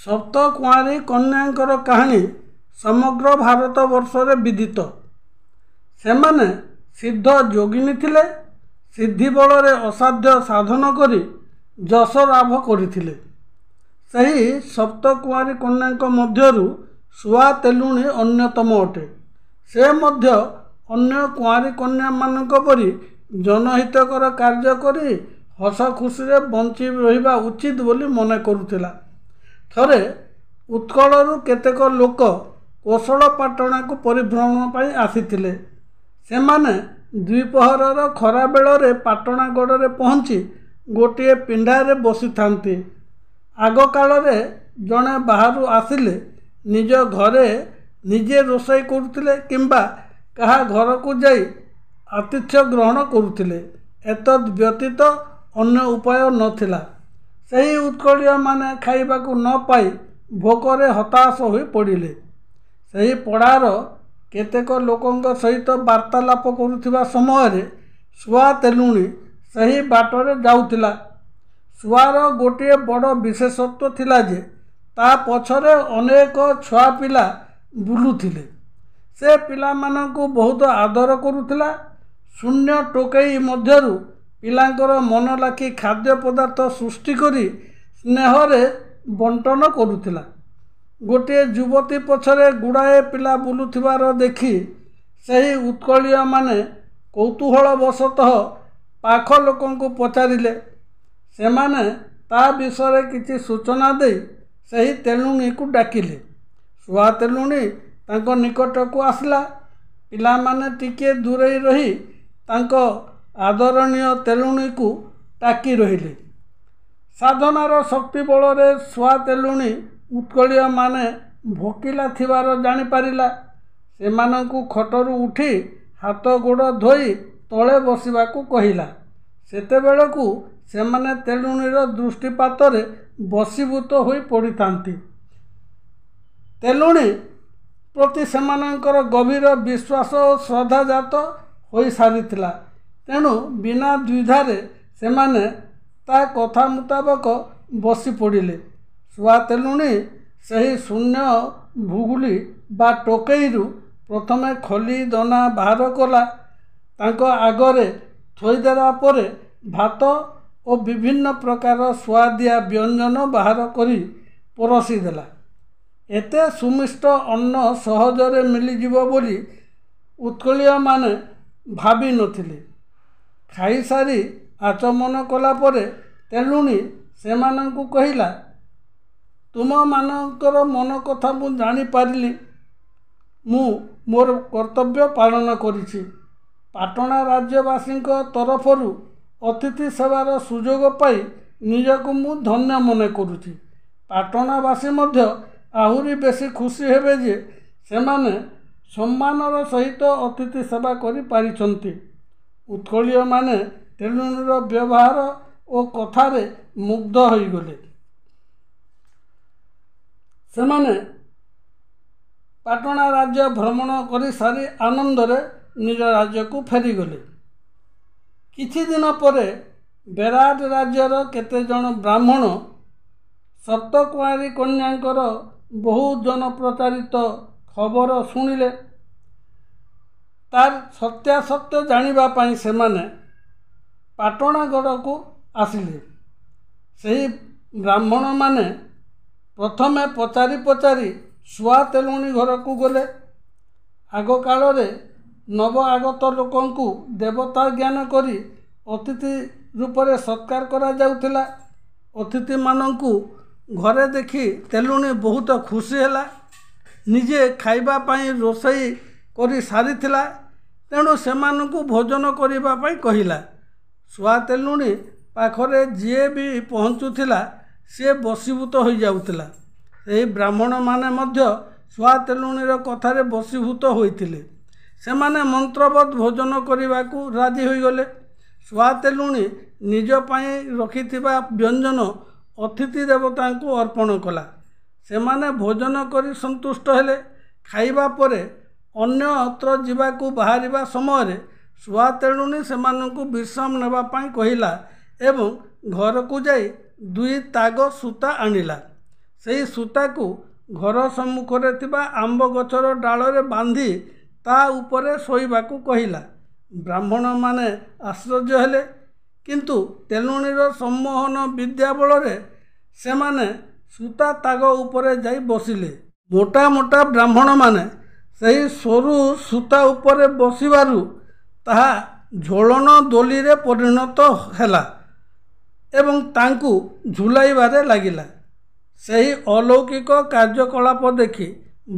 सप्त कुआरी कन्यांकर कहानी समग्र भारत वर्षरे विदित। सेमाने सिद्ध जोगिनी थिले। सिद्धि बल असाध्य साधन करी जश लाभ करथिले। सही सप्त कुआरी कन्यांक मध्यरु सुआ तेलुणी अन्यतम अटे। से मध्य अन्य कुआरी कन्या मानक परी जनहितकर कार्य करी हस खुशी बंची रहिबा उचित बोली मने करुथिला। थरे उत्कलरू केतेक लोक कोसलपाटणा को परिभ्रमण पाई आसीथिले। सेमाने द्विपहरर खरा बेଳରେ पाटणागड़े पहुँची गोटे पिंडारे बसी थांती। आग कालरे जड़े बाहर आसिले निज घरे निजे रोषई करुथिले किंबा कहा घर को जाई आतिथ्य ग्रहण करुथिले। एतद व्यतीत अन्य उपाय नथिला। सही उत्कलीय माने खाइबाकू न पाई भोकरे हताश होई पड़िले। सही पड़ार केतेक लोकंक सहित वार्तालाप करुथिबा समय सुआ तेलुणी सही बाटरे जाउथिला। सुआर गोटे बड़ विशेषत्व थिला जे ता पछरे अनेक छुआ पिला बुलुथिले। से पिला मानकू बहुत आदर करुथिला। शून्य टोकई मध्यरु पिलांकर मन लाखी खाद्य पदार्थ सृष्टि करी स्नेहरे बंटन करुथिला। गोटे युवती पछरे गुड़ाए पिला बुलुथिबार देखी सही उत्कलीय माने कौतूहल वशतः पाख लोकंकु पचारिले। सेमाने ता विषय किछि सूचना दे सही तेलुणी को डाकिले। सुआ तेलुणी तांको निकट को आसला। पिला माने टिके दूरे रही तांको आदरणीय तेलुणी को टाकी रहिले। साधनार शक्ति बलरे सुआ तेलुणी उत्कलीय माने भोकिला थिबार जानी पारिला। सेमानंकु खटरू उठी हाथ गोड़ धोई तले बसिबाकू कहिला। सेतेबेलकू सेमाने तेलुणीर दृष्टिपातरे बसीभूत होई पड़िथांती। तेलुणी प्रति सेमानंकर गभीर विश्वास और श्रद्धा जात होई सारिथिला। तेणु बिना द्विधारे सेमाने ता कथा मुताबक बसी पड़िले। सुआ तेलुणी सही शून्य भूगुली बा टोकईरू प्रथमे खली दना बाहर कला। तांको आगरे थोईदेला परे भात और विभिन्न प्रकार स्वादिया व्यंजन बाहर करी परसी देला। एते सुमिष्ट अन्न सहजरे मिलिजिव बोली उत्कलीय माने भाबी नथिले। खाई सारी आचमन कला परे तेलुणी सेमानंकु कहिला, तुम मानकर मन कथा मु जानी पारिली। मु मोर कर्तव्य पालन करिछि। पाटणा राज्यवासी तरफरु अतिथि सेवार सुजोग पाई निजको मु धन्य मने करुछि। पाटणावासी मध्य आहुरी बेसी खुशी हेबे जे सेमाने सम्मानर सहित अतिथि सेवा करि पारिछन्ति। उत्कलीय माने तेलुणीर व्यवहार और कथारे मुग्ध होई गले। सेमाने पाटणा राज्य भ्रमण करी सारी आनंदरे निज राज्य को फेरीगले। किछि दिन परे बेराट राज्यर केते जन ब्राह्मण सप्तकुआरी कन्यांकर बहु जन प्रचारित खबर शुणिले। तार सत्यासत्य जानिबा पाई सेमाने पाटणागढ़ को आसिले। सही ब्राह्मण माने प्रथमे पचारि पचारि सुआ तेलुणी घर को गले। आग कालरे नव आगत लोकंकु देवता ज्ञान करी अतिथि रूपरे सत्कार करा जाउथिला। अतिथि मानंकु घरे देखी तेलुणी बहुत खुशी हैला। निजे खाइबा पाई रोषई करी सारिथिला। तेणु सेमानंकु भोजन करिबा पाई कहिला। सुआ तेलुणी पाखरे जिए भी पहुँचुथिला से बसीभूत हो जाउथिला। एही ब्राह्मण माने मध्य सुआ तेलुणीर कथारे बसीभूत होइथिले। सेमाने मंत्रबद्ध भोजन करिबाकू राजी होइगले। सुआ तेलुणी निज पाई रखिथिबा व्यंजन अतिथि देवतांकू अर्पण कला। सेमाने भोजन करी संतुष्ट हेले। खाइबा परे अन्य अत्र जीवाकू बाहरिबा समय सुआ तेलुणी सेमानंकू विश्राम नेबा पाई कहिला एवं घर को जाई दुई ताग सूता आनिला। ସେହି ସୂତାକୁ ଘର ସମ୍ମୁଖରେ ଥିବା ଆମ୍ବ ଗଛର ଡାଳରେ ବାନ୍ଧି ତା ଉପରେ ଶୋଇବାକୁ କହିଲା। ବ୍ରାହ୍ମଣମାନେ ଆଶ୍ଚର୍ଯ୍ୟ ହେଲେ, କିନ୍ତୁ ତେଲୁଣୀର ସମ୍ମୋହନ ବିଦ୍ୟା ବଳରେ ସେମାନେ ସୂତା ତାଗ ଉପରେ ଯାଇ ବସିଲେ। ମୋଟା ମୋଟା ବ୍ରାହ୍ମଣମାନେ ସେହି ସରୁ ସୂତା ଉପରେ ବସିବାରୁ ତାହା ଝୋଳଣ ଦୋଲିରେ ପରିଣତ ହେଲା ଏବଂ ତାଙ୍କୁ ଝୁଲାଇବାରେ ଲାଗିଲା। ସେହି ଅଲୌକିକ କାର୍ଯ୍ୟକଳାପ ଦେଖି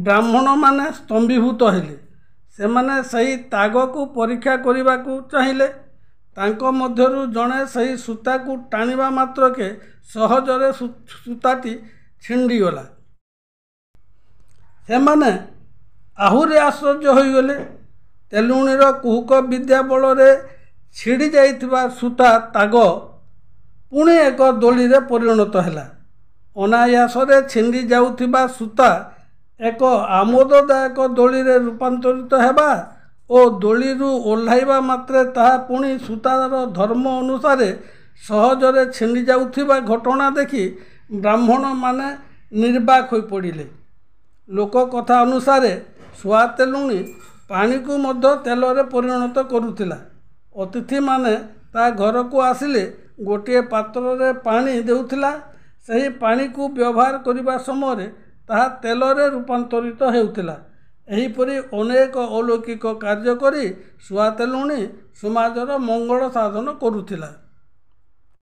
ବ୍ରାହ୍ମଣମାନେ ସ୍ତମ୍ଭୀଭୂତ ହେଲେ। ସେମାନେ ସେହି ତାଗକୁ ପରୀକ୍ଷା କରିବାକୁ ଚାହିଁଲେ। ତାଙ୍କ ମଧ୍ୟରୁ ଜଣେ ସେହି ସୂତାକୁ ଟାଣିବା ମାତ୍ରକେ ସହଜରେ ସୂତାଟି ଛିଣ୍ଡିଗଲା। ସେମାନେ ଆହୁରି ଆଶ୍ଚର୍ଯ୍ୟ ହୋଇଗଲେ। ତେଲୁଣୀର କୁହୁକ ବିଦ୍ୟା ବଳରେ ଛିଡ଼ି ଯାଇଥିବା ସୂତା ତାଗ ପୁଣି ଏକ ଦୋଳିରେ ପରିଣତ ହେଲା। ଅନାୟାସରେ ଛିଣ୍ଡି ଯାଉଥିବା ସୂତା ଏକ ଆମୋଦଦାୟକ ଦୋଳିରେ ରୂପାନ୍ତରିତ ହେବା ଓ ଦୋଳିରୁ ଓହ୍ଲାଇବା ମାତ୍ରେ ତାହା ପୁଣି ସୂତାର ଧର୍ମ ଅନୁସାରେ ସହଜରେ ଛିଣ୍ଡି ଯାଉଥିବା ଘଟଣା ଦେଖି ବ୍ରାହ୍ମଣମାନେ ନିର୍ବାକ୍ ହୋଇପଡ଼ିଲେ। ଲୋକକଥା ଅନୁସାରେ ଶୁଆ ତେଲୁଣୀ ପାଣିକୁ ମଧ୍ୟ ତେଲରେ ପରିଣତ କରୁଥିଲା। ଅତିଥିମାନେ ତା ଘରକୁ ଆସିଲେ ଗୋଟିଏ ପାତ୍ରରେ ପାଣି ଦେଉଥିଲା। ସେହି ପାଣିକୁ ବ୍ୟବହାର କରିବା ସମୟରେ ତାହା ତେଲରେ ରୂପାନ୍ତରିତ ହେଉଥିଲା। ଏହିପରି ଅନେକ ଅଲୌକିକ କାର୍ଯ୍ୟ କରି ଶୁଆ ତେଲୁଣୀ ସମାଜର ମଙ୍ଗଳ ସାଧନ କରୁଥିଲା।